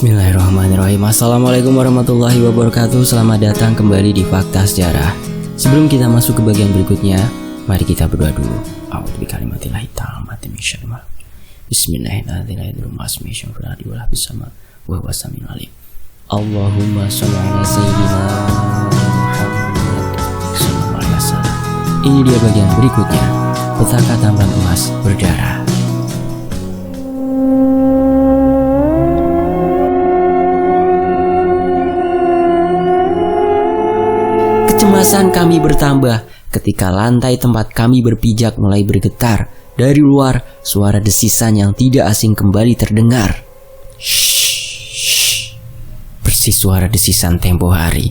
Bismillahirrahmanirrahim. Assalamualaikum warahmatullahi wabarakatuh. Selamat datang kembali di Fakta Sejarah. Sebelum kita masuk ke bagian berikutnya, mari kita berdoa dulu. A'udzu bikalimatillahi tammati min syarri ma khalaq. Bismillahirrahmanirrahim. Allahumma shalli ala sayyidina Muhammad sallallahu alaihi wasallam. Ini dia bagian berikutnya. Petaka tambang emas berdarah. Kecemasan kami bertambah ketika lantai tempat kami berpijak mulai bergetar. Dari luar, suara desisan yang tidak asing kembali terdengar. Shhh. Persis suara desisan tempo hari.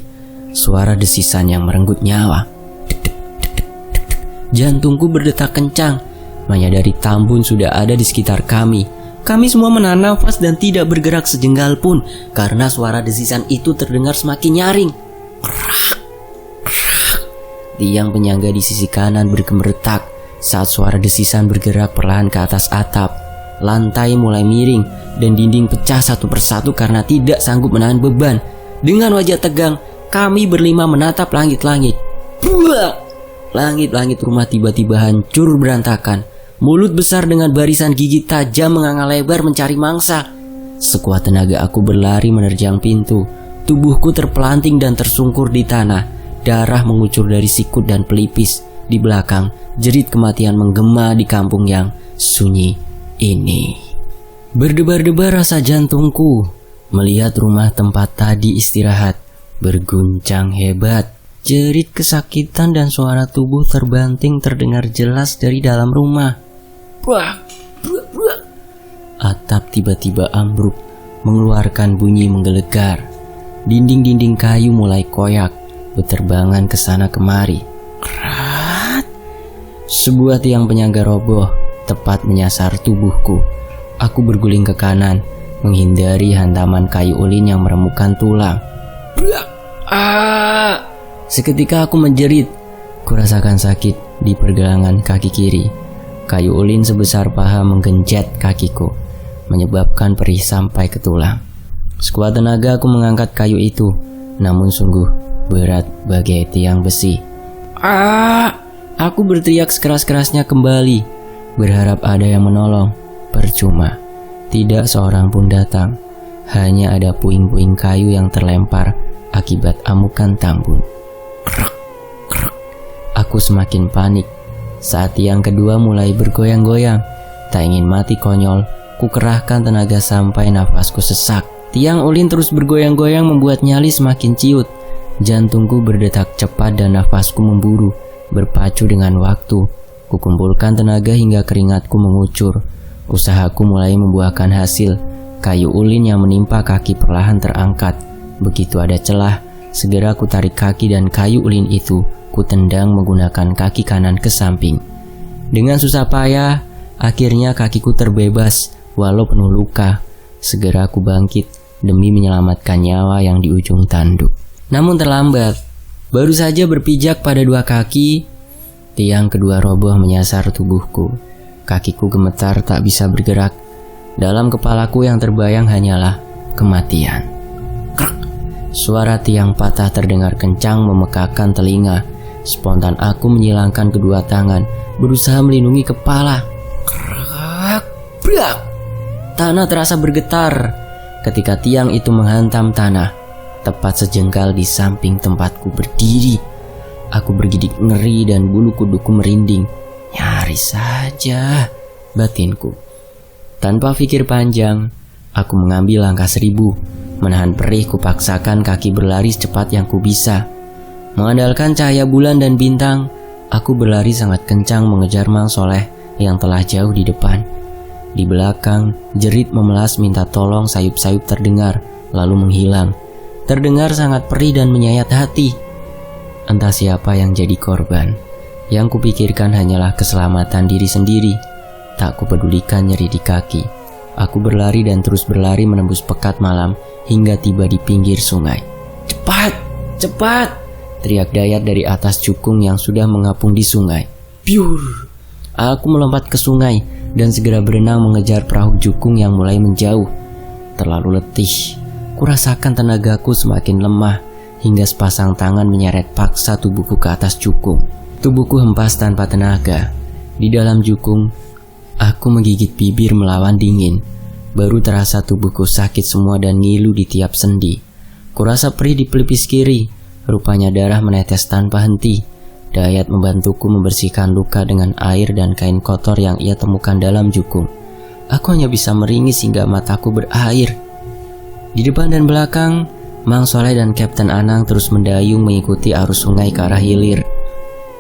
Suara desisan yang merenggut nyawa. Dek, dek, dek, dek, dek, dek. Jantungku berdetak kencang. Menyadari Tambun sudah ada di sekitar kami. Kami semua menahan nafas dan tidak bergerak sejengkal pun karena suara desisan itu terdengar semakin nyaring. Tiang penyangga di sisi kanan bergemeretak saat suara desisan bergerak perlahan ke atas atap. Lantai mulai miring dan dinding pecah satu persatu karena tidak sanggup menahan beban. Dengan wajah tegang, kami berlima menatap langit-langit. Buah! Langit-langit rumah tiba-tiba hancur berantakan. Mulut besar dengan barisan gigi tajam menganga lebar mencari mangsa. Sekuat tenaga aku berlari menerjang pintu. Tubuhku terpelanting dan tersungkur di tanah. Darah mengucur dari sikut dan pelipis. Di belakang, jerit kematian menggema di kampung yang sunyi ini. Berdebar-debar rasa jantungku melihat rumah tempat tadi istirahat berguncang hebat. Jerit kesakitan dan suara tubuh terbanting terdengar jelas dari dalam rumah. Buah, buah, buah. Atap tiba-tiba ambruk mengeluarkan bunyi menggelegar. Dinding-dinding kayu mulai koyak berterbangan ke sana kemari. Krat. Sebuah tiang penyangga roboh tepat menyasar tubuhku. Aku berguling ke kanan menghindari hantaman kayu ulin yang meremukkan tulang. Seketika aku menjerit. Kurasakan sakit di pergelangan kaki kiri. Kayu ulin sebesar paha menggenjat kakiku, menyebabkan perih sampai ke tulang. Sekuat tenaga aku mengangkat kayu itu, namun sungguh berat bagai tiang besi. Aku berteriak sekeras-kerasnya kembali, berharap ada yang menolong. Percuma, tidak seorang pun datang. Hanya ada puing-puing kayu yang terlempar akibat amukan Tambun. Krek, krek. Aku semakin panik saat tiang kedua mulai bergoyang-goyang. Tak ingin mati konyol, ku kerahkan tenaga sampai nafasku sesak. Tiang ulin terus bergoyang-goyang membuat nyali semakin ciut. Jantungku berdetak cepat dan nafasku memburu, berpacu dengan waktu. Kukumpulkan tenaga hingga keringatku mengucur. Usahaku mulai membuahkan hasil. Kayu ulin yang menimpa kaki perlahan terangkat. Begitu ada celah, segera ku tarik kaki dan kayu ulin itu ku tendang menggunakan kaki kanan ke samping. Dengan susah payah, akhirnya kakiku terbebas walau penuh luka. Segera ku bangkit demi menyelamatkan nyawa yang di ujung tanduk. Namun terlambat. Baru saja berpijak pada dua kaki, tiang kedua roboh menyasar tubuhku. Kakiku gemetar tak bisa bergerak. Dalam kepalaku yang terbayang hanyalah kematian. Krek. Suara tiang patah terdengar kencang memekakan telinga. Spontan aku menyilangkan kedua tangan, berusaha melindungi kepala. Krek. Brak. Tanah terasa bergetar ketika tiang itu menghantam tanah. Tepat sejengkal di samping tempatku berdiri. Aku bergidik ngeri dan bulu kuduku merinding. Nyaris saja, batinku. Tanpa pikir panjang, aku mengambil langkah 1000. Menahan perih kupaksakan kaki berlari secepat yang ku bisa. Mengandalkan cahaya bulan dan bintang, aku berlari sangat kencang mengejar Mang Soleh yang telah jauh di depan. Di belakang, jerit memelas minta tolong sayup-sayup terdengar, lalu menghilang. Terdengar sangat perih dan menyayat hati. Entah siapa yang jadi korban. Yang kupikirkan hanyalah keselamatan diri sendiri. Tak kupedulikan nyeri di kaki. Aku berlari dan terus berlari menembus pekat malam hingga tiba di pinggir sungai. Cepat, cepat! Teriak Dayat dari atas cukung yang sudah mengapung di sungai. Piur! Aku melompat ke sungai dan segera berenang mengejar perahu jukung yang mulai menjauh. Terlalu letih. Kurasakan tenagaku semakin lemah hingga sepasang tangan menyeret paksa tubuhku ke atas jukung. Tubuhku hempas tanpa tenaga. Di dalam jukung, aku menggigit bibir melawan dingin. Baru terasa tubuhku sakit semua dan ngilu di tiap sendi. Kurasa perih di pelipis kiri. Rupanya darah menetes tanpa henti. Dayat membantuku membersihkan luka dengan air dan kain kotor yang ia temukan dalam jukung. Aku hanya bisa meringis hingga mataku berair. Di depan dan belakang, Mang Soleh dan Kapten Anang terus mendayung mengikuti arus sungai ke arah hilir.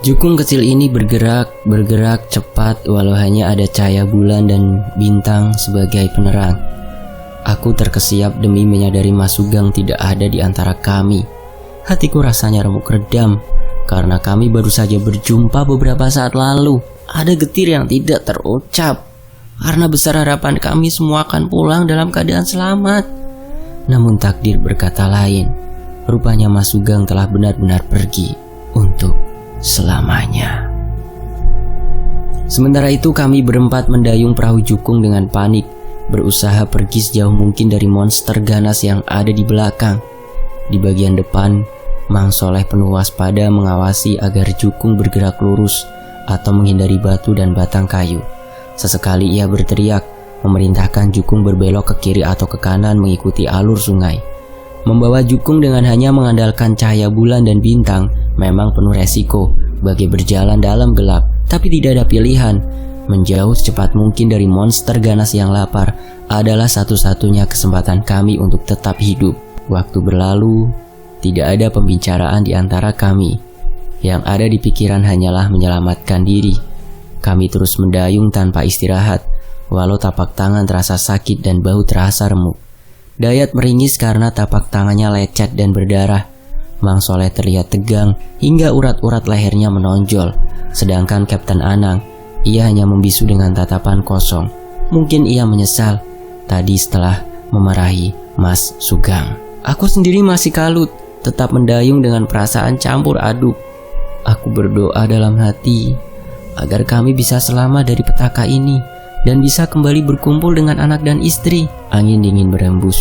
Jukung kecil ini bergerak cepat walau hanya ada cahaya bulan dan bintang sebagai penerang. Aku terkesiap demi menyadari Mas Sugeng tidak ada di antara kami. Hatiku rasanya remuk redam karena kami baru saja berjumpa beberapa saat lalu. Ada getir yang tidak terucap karena besar harapan kami semua akan pulang dalam keadaan selamat. Namun takdir berkata lain. Rupanya Mas Sugeng telah benar-benar pergi untuk selamanya. Sementara itu kami berempat mendayung perahu jukung dengan panik, berusaha pergi sejauh mungkin dari monster ganas yang ada di belakang. Di bagian depan, Mang Soleh penuh waspada mengawasi agar jukung bergerak lurus atau menghindari batu dan batang kayu. Sesekali ia berteriak, memerintahkan jukung berbelok ke kiri atau ke kanan mengikuti alur sungai. Membawa jukung dengan hanya mengandalkan cahaya bulan dan bintang memang penuh resiko, bagai berjalan dalam gelap, tapi tidak ada pilihan. Menjauh secepat mungkin dari monster ganas yang lapar adalah satu-satunya kesempatan kami untuk tetap hidup. Waktu berlalu, tidak ada pembicaraan di antara kami. Yang ada di pikiran hanyalah menyelamatkan diri. Kami terus mendayung tanpa istirahat, walau tapak tangan terasa sakit dan bau terasa remuk. Dayat meringis karena tapak tangannya lecet dan berdarah. Mang Soleh terlihat tegang hingga urat-urat lehernya menonjol. Sedangkan Kapten Anang, ia hanya membisu dengan tatapan kosong. Mungkin ia menyesal tadi setelah memarahi Mas Sugeng. Aku sendiri masih kalut, tetap mendayung dengan perasaan campur aduk. Aku berdoa dalam hati agar kami bisa selamat dari petaka ini dan bisa kembali berkumpul dengan anak dan istri. Angin dingin berembus,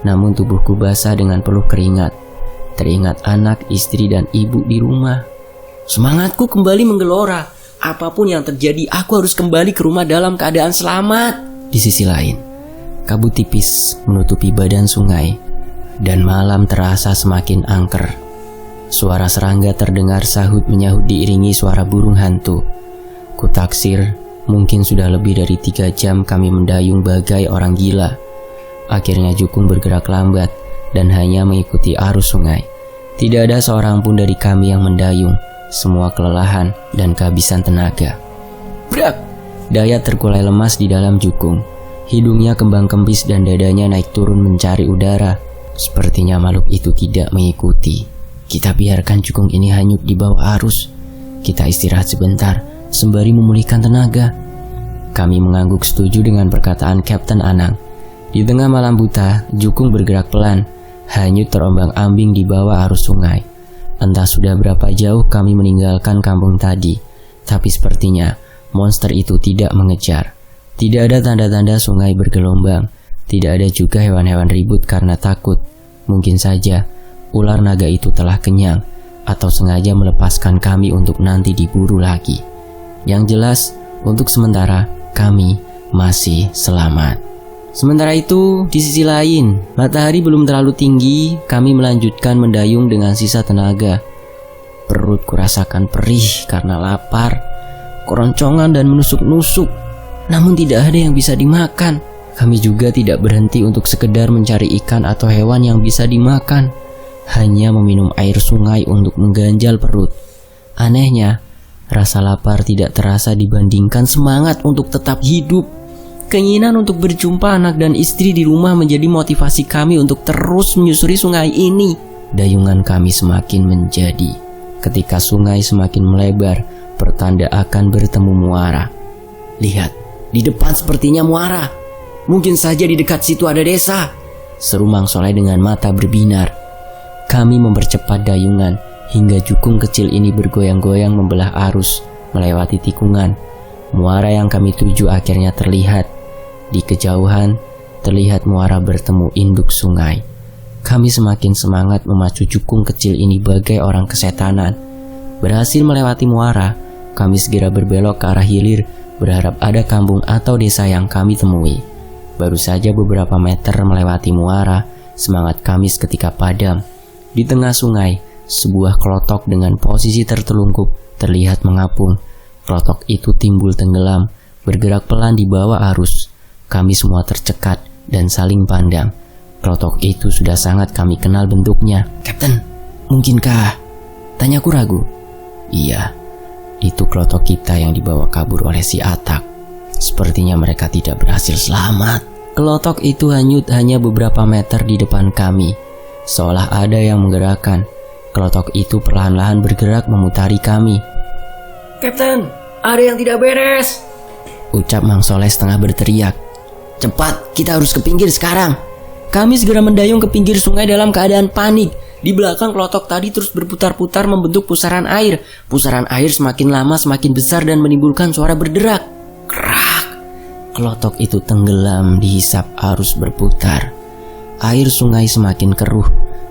namun tubuhku basah dengan peluh keringat. Teringat anak, istri, dan ibu di rumah. Semangatku kembali menggelora. Apapun yang terjadi, aku harus kembali ke rumah dalam keadaan selamat. Di sisi lain, kabut tipis menutupi badan sungai dan malam terasa semakin angker. Suara serangga terdengar sahut menyahut diiringi suara burung hantu. Kutaksir mungkin sudah lebih dari 3 jam kami mendayung bagai orang gila. Akhirnya jukung bergerak lambat dan hanya mengikuti arus sungai. Tidak ada seorang pun dari kami yang mendayung. Semua kelelahan dan kehabisan tenaga. Brak! Dayat terkulai lemas di dalam jukung. Hidungnya kembang kempis dan dadanya naik turun mencari udara. Sepertinya makhluk itu tidak mengikuti. Kita biarkan jukung ini hanyut di bawah arus. Kita istirahat sebentar sembari memulihkan tenaga. Kami mengangguk setuju dengan perkataan Kapten Anang. Di tengah malam buta, jukung bergerak pelan, hanyut terombang-ambing di bawah arus sungai. Entah sudah berapa jauh kami meninggalkan kampung tadi, tapi sepertinya monster itu tidak mengejar. Tidak ada tanda-tanda sungai bergelombang. Tidak ada juga hewan-hewan ribut karena takut. Mungkin saja ular naga itu telah kenyang atau sengaja melepaskan kami untuk nanti diburu lagi. Yang jelas, untuk sementara kami masih selamat. Sementara itu, di sisi lain, matahari belum terlalu tinggi. Kami melanjutkan mendayung dengan sisa tenaga. Perut kurasakan perih karena lapar, keroncongan dan menusuk-nusuk. Namun tidak ada yang bisa dimakan. Kami juga tidak berhenti untuk sekedar mencari ikan atau hewan yang bisa dimakan. Hanya meminum air sungai untuk mengganjal perut. Anehnya, rasa lapar tidak terasa dibandingkan semangat untuk tetap hidup. Keinginan untuk berjumpa anak dan istri di rumah menjadi motivasi kami untuk terus menyusuri sungai ini. Dayungan kami semakin menjadi. Ketika sungai semakin melebar, pertanda akan bertemu muara. Lihat, di depan sepertinya muara. Mungkin saja di dekat situ ada desa, seru Mang Soleh dengan mata berbinar. Kami mempercepat dayungan hingga jukung kecil ini bergoyang-goyang membelah arus melewati tikungan. Muara yang kami tuju akhirnya terlihat. Di kejauhan, terlihat muara bertemu induk sungai. Kami semakin semangat memacu jukung kecil ini bagai orang kesetanan. Berhasil melewati muara, kami segera berbelok ke arah hilir, berharap ada kampung atau desa yang kami temui. Baru saja beberapa meter melewati muara, semangat kami seketika padam. Di tengah sungai, sebuah klotok dengan posisi tertelungkup terlihat mengapung. Klotok itu timbul tenggelam, bergerak pelan di bawah arus. Kami semua tercekat dan saling pandang. Klotok itu sudah sangat kami kenal bentuknya. "Kapten, mungkinkah?" Tanyaku ragu. "Iya, itu klotok kita yang dibawa kabur oleh si Atak. Sepertinya mereka tidak berhasil selamat." Klotok itu hanyut hanya beberapa meter di depan kami. Seolah ada yang menggerakkan. Klotok itu perlahan-lahan bergerak memutari kami. "Kapten, ada yang tidak beres!" ucap Mang Soleh setengah berteriak. "Cepat, kita harus ke pinggir sekarang." Kami segera mendayung ke pinggir sungai dalam keadaan panik. Di belakang klotok tadi terus berputar-putar membentuk pusaran air. Pusaran air semakin lama semakin besar dan menimbulkan suara berderak. Krak! Klotok itu tenggelam dihisap arus berputar. Air sungai semakin keruh,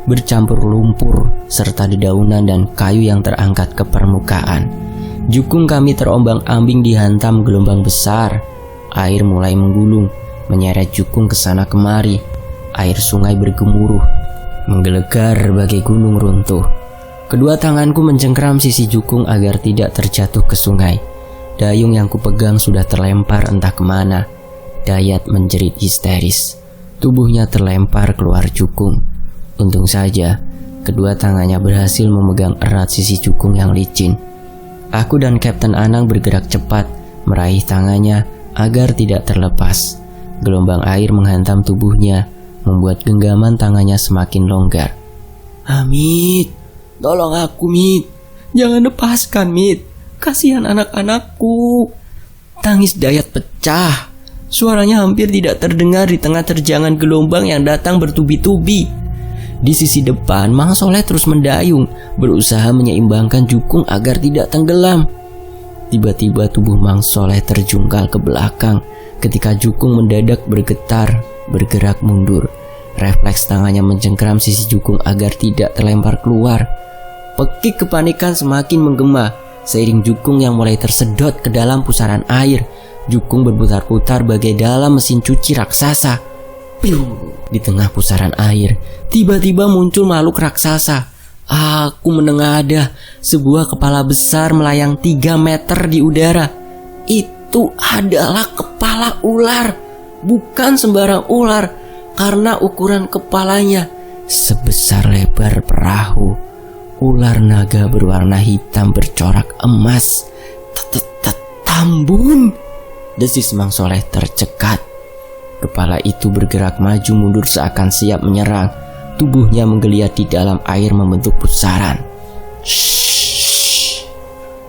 bercampur lumpur serta dedaunan dan kayu yang terangkat ke permukaan. Jukung kami terombang-ambing dihantam gelombang besar. Air mulai menggulung, menyeret jukung ke sana kemari. Air sungai bergemuruh, menggelegar bagai gunung runtuh. Kedua tanganku mencengkram sisi jukung agar tidak terjatuh ke sungai. Dayung yang kupegang sudah terlempar entah kemana. Dayat menjerit histeris. Tubuhnya terlempar keluar jukung. Untung saja, kedua tangannya berhasil memegang erat sisi jukung yang licin. Aku dan Kapten Anang bergerak cepat, meraih tangannya agar tidak terlepas. Gelombang air menghantam tubuhnya, membuat genggaman tangannya semakin longgar. "Mit, tolong aku, Mit. Jangan lepaskan, Mit. Kasihan anak-anakku." Tangis Dayat pecah. Suaranya hampir tidak terdengar di tengah terjangan gelombang yang datang bertubi-tubi. Di sisi depan, Mang Soleh terus mendayung, berusaha menyeimbangkan jukung agar tidak tenggelam. Tiba-tiba tubuh Mang Soleh terjungkal ke belakang ketika jukung mendadak bergetar, bergerak mundur. Refleks tangannya mencengkram sisi jukung agar tidak terlempar keluar. Pekik kepanikan semakin menggema seiring jukung yang mulai tersedot ke dalam pusaran air. Jukung berputar-putar bagai dalam mesin cuci raksasa. Di tengah pusaran air, tiba-tiba muncul makhluk raksasa. Aku menengadah sebuah kepala besar melayang 3 meter di udara. Itu adalah kepala ular. Bukan sembarang ular, karena ukuran kepalanya sebesar lebar perahu. Ular naga berwarna hitam bercorak emas. Tambun! Desis Mang Soleh tercekat. Kepala itu bergerak maju mundur seakan siap menyerang. Tubuhnya menggeliat di dalam air membentuk pusaran. Shhh.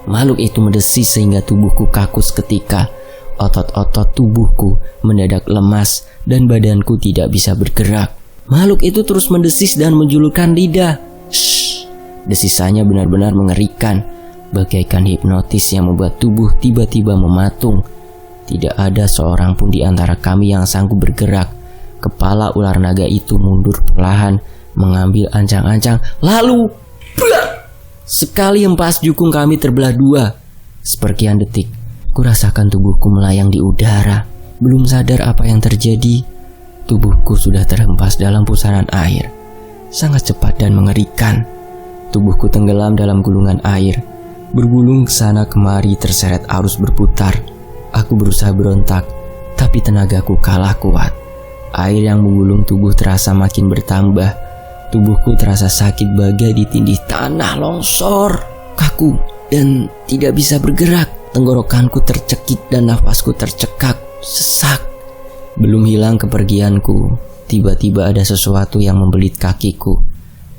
Makhluk itu mendesis sehingga tubuhku kaku seketika. Otot-otot tubuhku mendadak lemas dan badanku tidak bisa bergerak. Makhluk itu terus mendesis dan menjulurkan lidah. Shhh. Desisannya benar-benar mengerikan, bagaikan hipnotis yang membuat tubuh tiba-tiba mematung. Tidak ada seorang pun di antara kami yang sanggup bergerak. Kepala ular naga itu mundur perlahan, mengambil ancang-ancang, lalu sekali hempas jukung kami terbelah 2. Seperkian detik, kurasakan tubuhku melayang di udara. Belum sadar apa yang terjadi, tubuhku sudah terhempas dalam pusaran air. Sangat cepat dan mengerikan. Tubuhku tenggelam dalam gulungan air, bergulung ke sana kemari terseret arus berputar. Aku berusaha berontak, tapi tenagaku kalah kuat. Air yang menggulung tubuh terasa makin bertambah. Tubuhku terasa sakit bagai ditindih tanah longsor. Kaku dan tidak bisa bergerak. Tenggorokanku tercekik dan nafasku tercekak, sesak. Belum hilang kepergianku, tiba-tiba ada sesuatu yang membelit kakiku.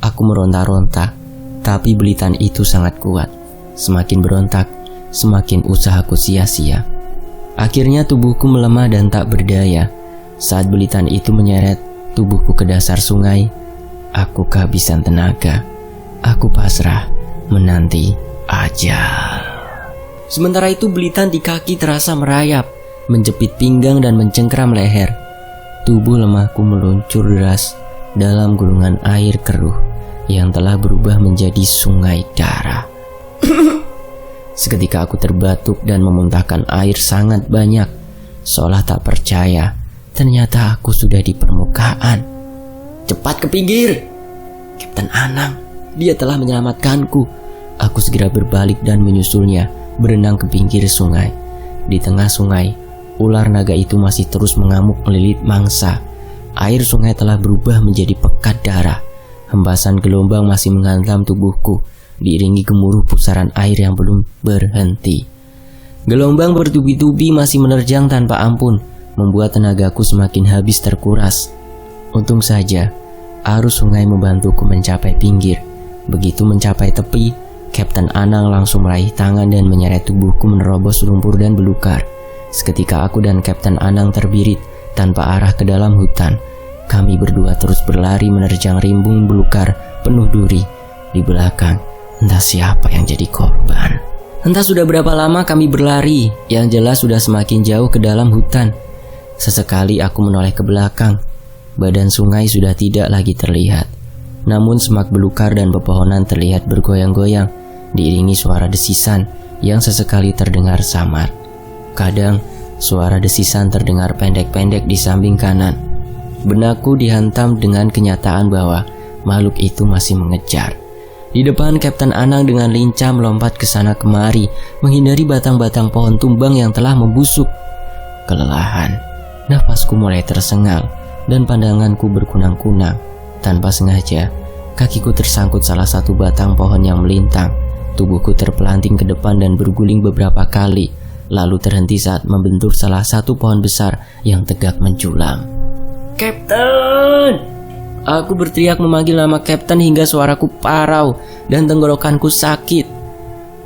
Aku meronta-ronta, tapi belitan itu sangat kuat. Semakin berontak, semakin usahaku sia-sia. Akhirnya tubuhku melemah dan tak berdaya. Saat belitan itu menyeret tubuhku ke dasar sungai, aku kehabisan tenaga. Aku pasrah menanti ajal. Sementara itu belitan di kaki terasa merayap, menjepit pinggang dan mencengkram leher. tubuh lemahku meluncur deras dalam gulungan air keruh yang telah berubah menjadi sungai darah. Seketika aku terbatuk dan memuntahkan air sangat banyak. Seolah tak percaya, ternyata aku sudah di permukaan. "Cepat ke pinggir, Kapten Anang, dia telah menyelamatkanku." Aku segera berbalik dan menyusulnya, berenang ke pinggir sungai. Di tengah sungai, ular naga itu masih terus mengamuk melilit mangsa. Air sungai telah berubah menjadi pekat darah. Hembasan gelombang masih menghantam tubuhku, diiringi gemuruh pusaran air yang belum berhenti. Gelombang bertubi-tubi masih menerjang tanpa ampun, membuat tenagaku semakin habis terkuras. Untung saja, arus sungai membantuku mencapai pinggir. Begitu mencapai tepi, Kapten Anang langsung meraih tangan dan menyeret tubuhku menerobos lumpur dan belukar. Seketika aku dan Kapten Anang terbirit tanpa arah ke dalam hutan. Kami berdua terus berlari menerjang rimbun belukar penuh duri. Di belakang, entah siapa yang jadi korban. Entah sudah berapa lama kami berlari, yang jelas sudah semakin jauh ke dalam hutan. Sesekali aku menoleh ke belakang. Badan sungai sudah tidak lagi terlihat. Namun semak belukar dan pepohonan terlihat bergoyang-goyang, diiringi suara desisan yang sesekali terdengar samar. Kadang, suara desisan terdengar pendek-pendek di samping kanan. Benakku dihantam dengan kenyataan bahwa makhluk itu masih mengejar. Di depan, Kapten Anang dengan lincah melompat ke sana kemari, menghindari batang-batang pohon tumbang yang telah membusuk. Kelelahan, nafasku mulai tersengal dan pandanganku berkunang-kunang. Tanpa sengaja, kakiku tersangkut salah satu batang pohon yang melintang. Tubuhku terpelanting ke depan dan berguling beberapa kali, lalu terhenti saat membentur salah satu pohon besar yang tegak menjulang. "Kapten!" Aku berteriak memanggil nama Kapten hingga suaraku parau dan tenggorokanku sakit.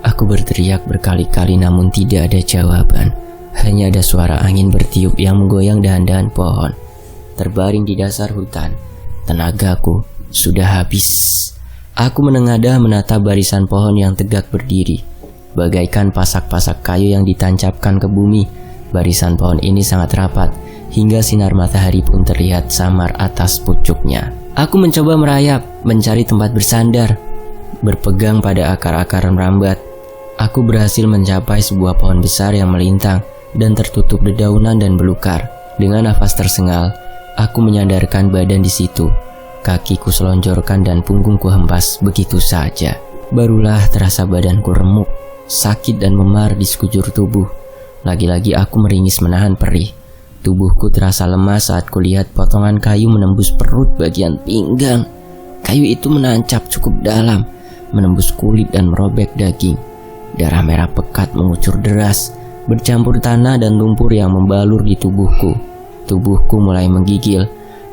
Aku berteriak berkali-kali namun tidak ada jawaban. Hanya ada suara angin bertiup yang menggoyang dahan-dahan pohon. Terbaring di dasar hutan, tenagaku sudah habis. Aku menengadah menatap barisan pohon yang tegak berdiri, bagaikan pasak-pasak kayu yang ditancapkan ke bumi. Barisan pohon ini sangat rapat, hingga sinar matahari pun terlihat samar atas pucuknya. Aku mencoba merayap, mencari tempat bersandar. Berpegang pada akar-akar merambat, aku berhasil mencapai sebuah pohon besar yang melintang dan tertutup dedaunan dan belukar. Dengan nafas tersengal, aku menyandarkan badan di situ. Kakiku selonjorkan dan punggungku hempas begitu saja. Barulah terasa badanku remuk, sakit dan memar di sekujur tubuh. Lagi-lagi aku meringis menahan perih. Tubuhku terasa lemas saat kulihat potongan kayu menembus perut bagian pinggang. Kayu itu menancap cukup dalam, menembus kulit dan merobek daging. Darah merah pekat mengucur deras, bercampur tanah dan lumpur yang membalur di tubuhku. Tubuhku mulai menggigil,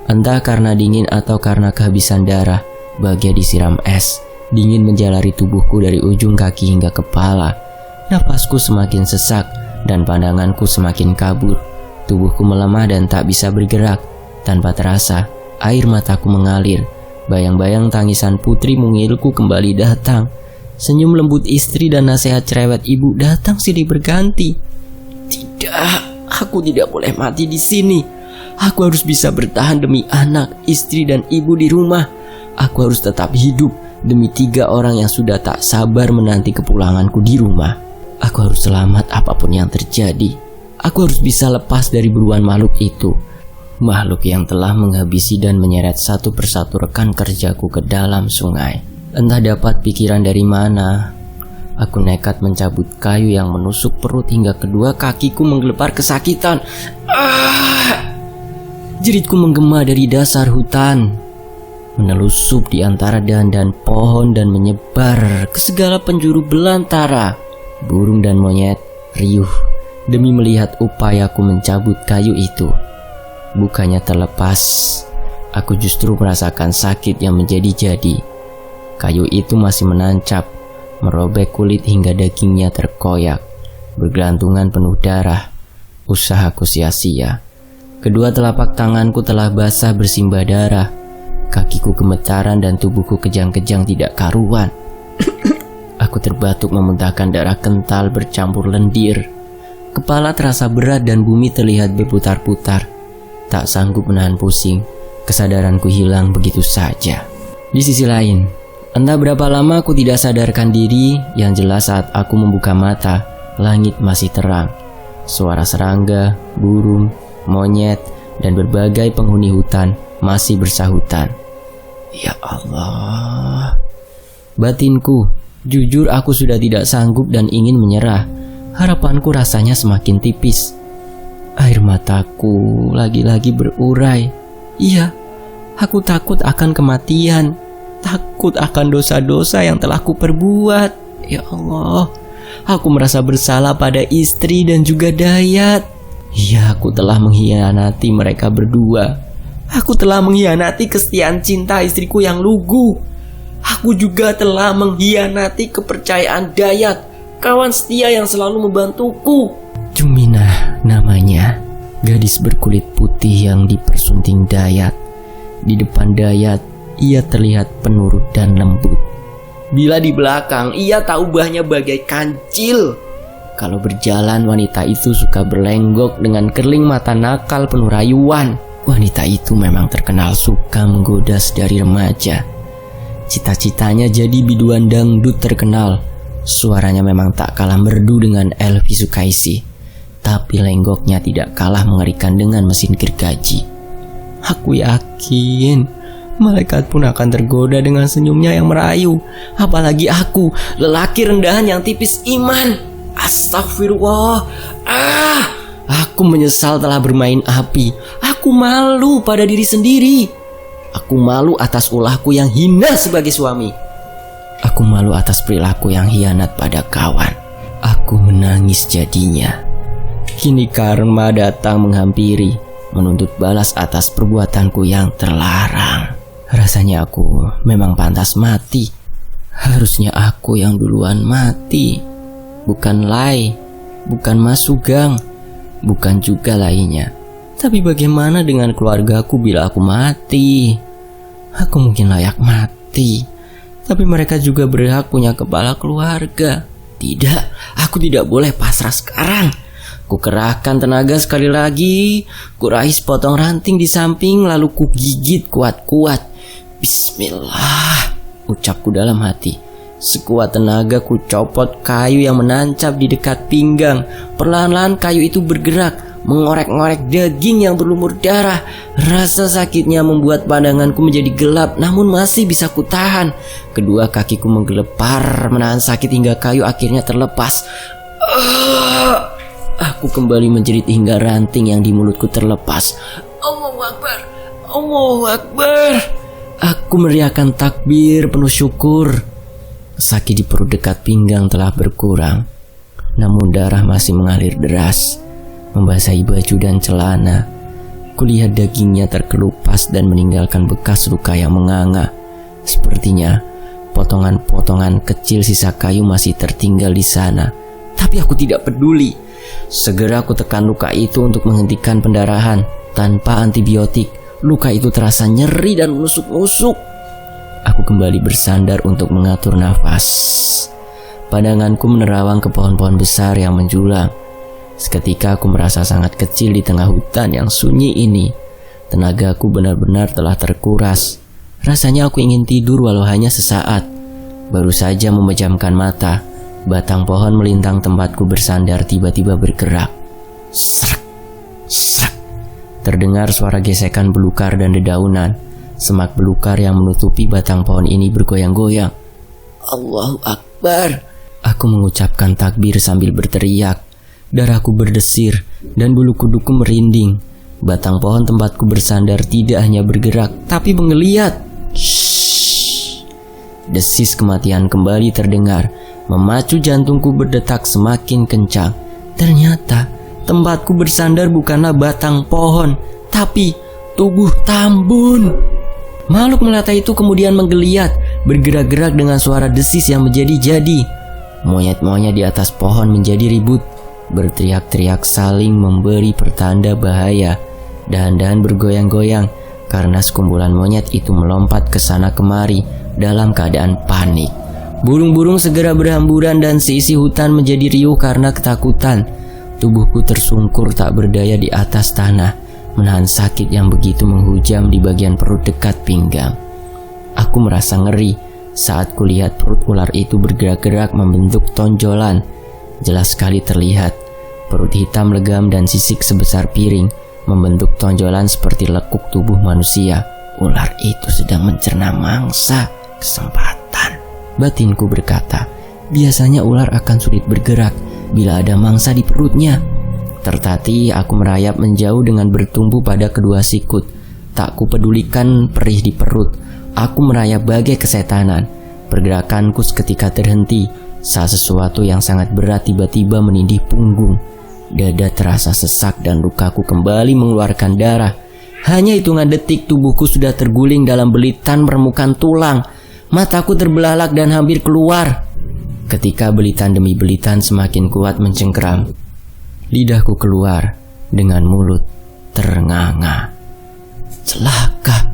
entah karena dingin atau karena kehabisan darah. Bagai disiram es, dingin menjalari tubuhku dari ujung kaki hingga kepala. Nafasku semakin sesak dan pandanganku semakin kabur. Tubuhku melemah dan tak bisa bergerak. Tanpa terasa, air mataku mengalir. Bayang-bayang tangisan putri mungilku kembali datang. Senyum lembut istri dan nasihat cerewet ibu datang silih berganti. "Tidak, aku tidak boleh mati di sini. Aku harus bisa bertahan demi anak, istri dan ibu di rumah. Aku harus tetap hidup demi 3 orang yang sudah tak sabar menanti kepulanganku di rumah. Aku harus selamat apapun yang terjadi. Aku harus bisa lepas dari buruan makhluk itu. Makhluk yang telah menghabisi dan menyeret satu persatu rekan kerjaku ke dalam sungai. Entah dapat pikiran dari mana, aku nekat mencabut kayu yang menusuk perut hingga kedua kakiku menggelepar kesakitan. Jeritku menggema dari dasar hutan, menelusup di antara dahan-dahan pohon dan menyebar ke segala penjuru belantara. Burung dan monyet riuh demi melihat upayaku mencabut kayu itu. Bukannya terlepas, aku justru merasakan sakit yang menjadi-jadi. Kayu itu masih menancap, merobek kulit hingga dagingnya terkoyak, bergelantungan penuh darah. Usahaku sia-sia. Kedua telapak tanganku telah basah bersimbah darah. Kakiku gemetaran dan tubuhku kejang-kejang tidak karuan. Aku terbatuk memuntahkan darah kental bercampur lendir. Kepala terasa berat dan bumi terlihat berputar-putar. Tak sanggup menahan pusing, kesadaranku hilang begitu saja. Di sisi lain, entah berapa lama aku tidak sadarkan diri, yang jelas saat aku membuka mata, langit masih terang. Suara serangga, burung, monyet, dan berbagai penghuni hutan masih bersahutan. Ya Allah. Batinku, jujur aku sudah tidak sanggup dan ingin menyerah. Harapanku rasanya semakin tipis. Air mataku lagi-lagi berurai. Iya, aku takut akan kematian. Takut akan dosa-dosa yang telah kuperbuat. Ya Allah, aku merasa bersalah pada istri dan juga Dayat. Iya, aku telah mengkhianati mereka berdua. Aku telah mengkhianati kesetiaan cinta istriku yang lugu. Aku juga telah mengkhianati kepercayaan Dayat, kawan setia yang selalu membantuku. Juminah namanya, gadis berkulit putih yang dipersunting Dayat. Di depan Dayat, ia terlihat penurut dan lembut. Bila di belakang, ia tak ubahnya bagai kancil. Kalau berjalan, wanita itu suka berlenggok dengan kerling mata nakal penuh rayuan. Wanita itu memang terkenal suka menggoda sedari remaja. Cita-citanya jadi biduan dangdut terkenal. Suaranya memang tak kalah merdu dengan Elvi Sukaisi, tapi lenggoknya tidak kalah mengerikan dengan mesin gergaji. Aku yakin malaikat pun akan tergoda dengan senyumnya yang merayu. Apalagi aku, lelaki rendahan yang tipis iman. Astagfirullah. Aku menyesal telah bermain api. Aku malu pada diri sendiri. Aku malu atas ulahku yang hina sebagai suami. Aku malu atas perilaku yang hianat pada kawan. Aku menangis jadinya. Kini karma datang menghampiri, menuntut balas atas perbuatanku yang terlarang. Rasanya aku memang pantas mati. Harusnya aku yang duluan mati. Bukan Lai, bukan Mas Sugeng, bukan juga lainnya. Tapi bagaimana dengan keluargaku bila aku mati? Aku mungkin layak mati, tapi mereka juga berhak punya kepala keluarga. Tidak, aku tidak boleh pasrah sekarang. Ku kerahkan tenaga sekali lagi. Ku raih sepotong ranting di samping, lalu ku gigit kuat-kuat. Bismillah, ucapku dalam hati. Sekuat tenaga ku copot kayu yang menancap di dekat pinggang. Perlahan-lahan kayu itu bergerak, mengorek-ngorek daging yang berlumur darah. Rasa sakitnya membuat pandanganku menjadi gelap, namun masih bisa kutahan. Kedua kakiku menggelepar menahan sakit hingga kayu akhirnya terlepas. Aku kembali menjerit hingga ranting yang di mulutku terlepas. Allahu Akbar, Allahu Akbar. Aku meriahkan takbir penuh syukur. Sakit di perut dekat pinggang telah berkurang, namun darah masih mengalir deras, membasahi baju dan celana. Kulihat dagingnya terkelupas dan meninggalkan bekas luka yang menganga. Sepertinya potongan-potongan kecil sisa kayu masih tertinggal di sana. Tapi aku tidak peduli. Segera aku tekan luka itu untuk menghentikan pendarahan. Tanpa antibiotik, luka itu terasa nyeri dan menusuk-nusuk. Aku kembali bersandar untuk mengatur nafas. Pandanganku menerawang ke pohon-pohon besar yang menjulang. Seketika aku merasa sangat kecil di tengah hutan yang sunyi ini. Tenagaku benar-benar telah terkuras. Rasanya aku ingin tidur walau hanya sesaat. Baru saja memejamkan mata, batang pohon melintang tempatku bersandar tiba-tiba bergerak. Srek, srek. Terdengar suara gesekan belukar dan dedaunan. Semak belukar yang menutupi batang pohon ini bergoyang-goyang. Allahu Akbar. Aku mengucapkan takbir sambil berteriak. Darahku berdesir dan bulu kuduku merinding. Batang pohon tempatku bersandar tidak hanya bergerak, tapi menggeliat. Shhh. Desis kematian kembali terdengar, memacu jantungku berdetak semakin kencang. Ternyata tempatku bersandar bukanlah batang pohon, tapi tubuh Tambun. Makhluk melata itu kemudian menggeliat, bergerak-gerak dengan suara desis yang menjadi-jadi. Monyet-monyet di atas pohon menjadi ribut, berteriak-teriak saling memberi pertanda bahaya. Dahan-dahan bergoyang-goyang karena sekumpulan monyet itu melompat ke sana kemari dalam keadaan panik. Burung-burung segera berhamburan dan seisi hutan menjadi riuh karena ketakutan. Tubuhku tersungkur tak berdaya di atas tanah. menahan sakit yang begitu menghujam di bagian perut dekat pinggang. Aku merasa ngeri saat kulihat perut ular itu bergerak-gerak membentuk tonjolan. Jelas sekali terlihat perut hitam legam dan sisik sebesar piring membentuk tonjolan seperti lekuk tubuh manusia. Ular itu sedang mencerna mangsa. Kesempatan, batinku berkata. Biasanya ular akan sulit bergerak bila ada mangsa di perutnya. Tertatih aku merayap menjauh dengan bertumbuh pada kedua sikut. Tak kupedulikan perih di perut. Aku merayap bagai kesetanan. Pergerakanku seketika terhenti saat sesuatu yang sangat berat tiba-tiba menindih punggung. Dada terasa sesak dan lukaku kembali mengeluarkan darah. Hanya hitungan detik tubuhku sudah terguling dalam belitan permukaan tulang. Mataku terbelalak dan hampir keluar. Ketika belitan demi belitan semakin kuat mencengkeram, lidahku keluar dengan mulut ternganga. Celaka,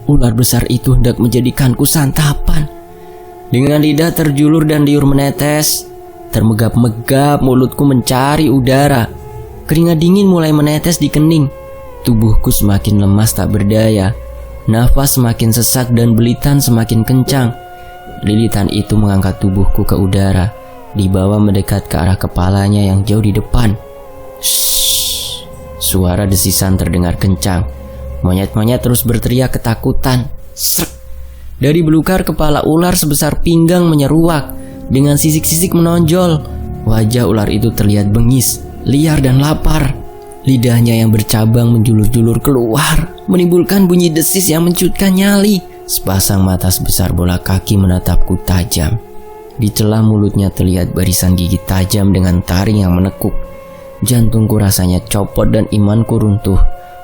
ular besar itu hendak menjadikanku santapan. Dengan lidah terjulur dan liur menetes, termegap-megap mulutku mencari udara. Keringat dingin mulai menetes di kening. Tubuhku semakin lemas tak berdaya. Nafas semakin sesak dan belitan semakin kencang. Lilitan itu mengangkat tubuhku ke udara, dibawa mendekat ke arah kepalanya yang jauh di depan. Shhh. Suara desisan terdengar kencang. Monyet-monyet terus berteriak ketakutan. Srek. Dari belukar kepala ular sebesar pinggang menyeruak. Dengan sisik-sisik menonjol. Wajah ular itu terlihat bengis, liar dan lapar. Lidahnya yang bercabang menjulur-julur keluar, menimbulkan bunyi desis yang mencutkan nyali. Sepasang mata sebesar bola kaki menatapku tajam. Di celah mulutnya terlihat barisan gigi tajam dengan taring yang menekuk. Jantungku rasanya copot dan imanku runtuh.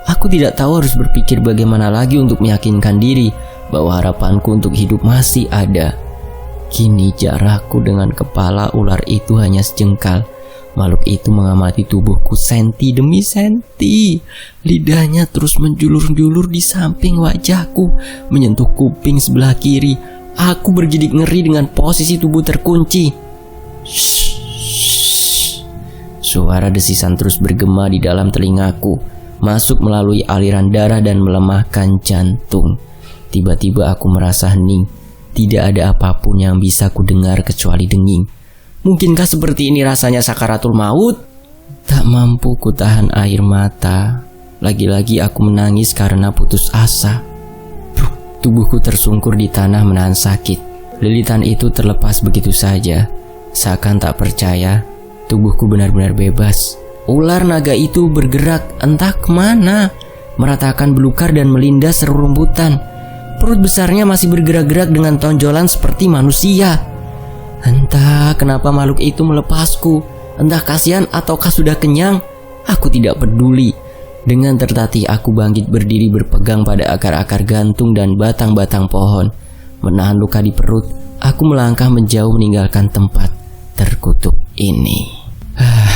Aku tidak tahu harus berpikir bagaimana lagi untuk meyakinkan diri bahwa harapanku untuk hidup masih ada. Kini jarakku dengan kepala ular itu hanya sejengkal. Makhluk itu mengamati tubuhku senti demi senti. Lidahnya terus menjulur-julur di samping wajahku, menyentuh kuping sebelah kiri. Aku bergidik ngeri dengan posisi tubuh terkunci. Shhh. Suara desisan terus bergema di dalam telingaku, masuk melalui aliran darah dan melemahkan jantung. Tiba-tiba aku merasa hening. Tidak ada apapun yang bisa kudengar kecuali denging. Mungkinkah seperti ini rasanya sakaratul maut? Tak mampu kutahan air mata. Lagi-lagi aku menangis karena putus asa. Tubuhku tersungkur di tanah menahan sakit. Lilitan itu terlepas begitu saja. Seakan tak percaya, tubuhku benar-benar bebas. Ular naga itu bergerak entah kemana, meratakan belukar dan melindas rerumputan. Perut besarnya masih bergerak-gerak dengan tonjolan seperti manusia. Entah kenapa makhluk itu melepasku. Entah kasihan ataukah sudah kenyang. Aku tidak peduli. Dengan tertatih aku bangkit berdiri berpegang pada akar-akar gantung dan batang-batang pohon. Menahan luka di perut, aku melangkah menjauh meninggalkan tempat terkutuk ini.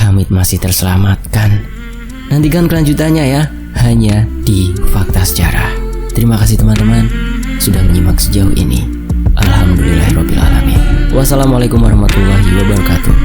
Hamid masih terselamatkan. Nantikan kelanjutannya ya, hanya di Fakta Sejarah. Terima kasih teman-teman sudah menyimak sejauh ini. Alhamdulillahirrabbilalamin. Wassalamualaikum warahmatullahi wabarakatuh.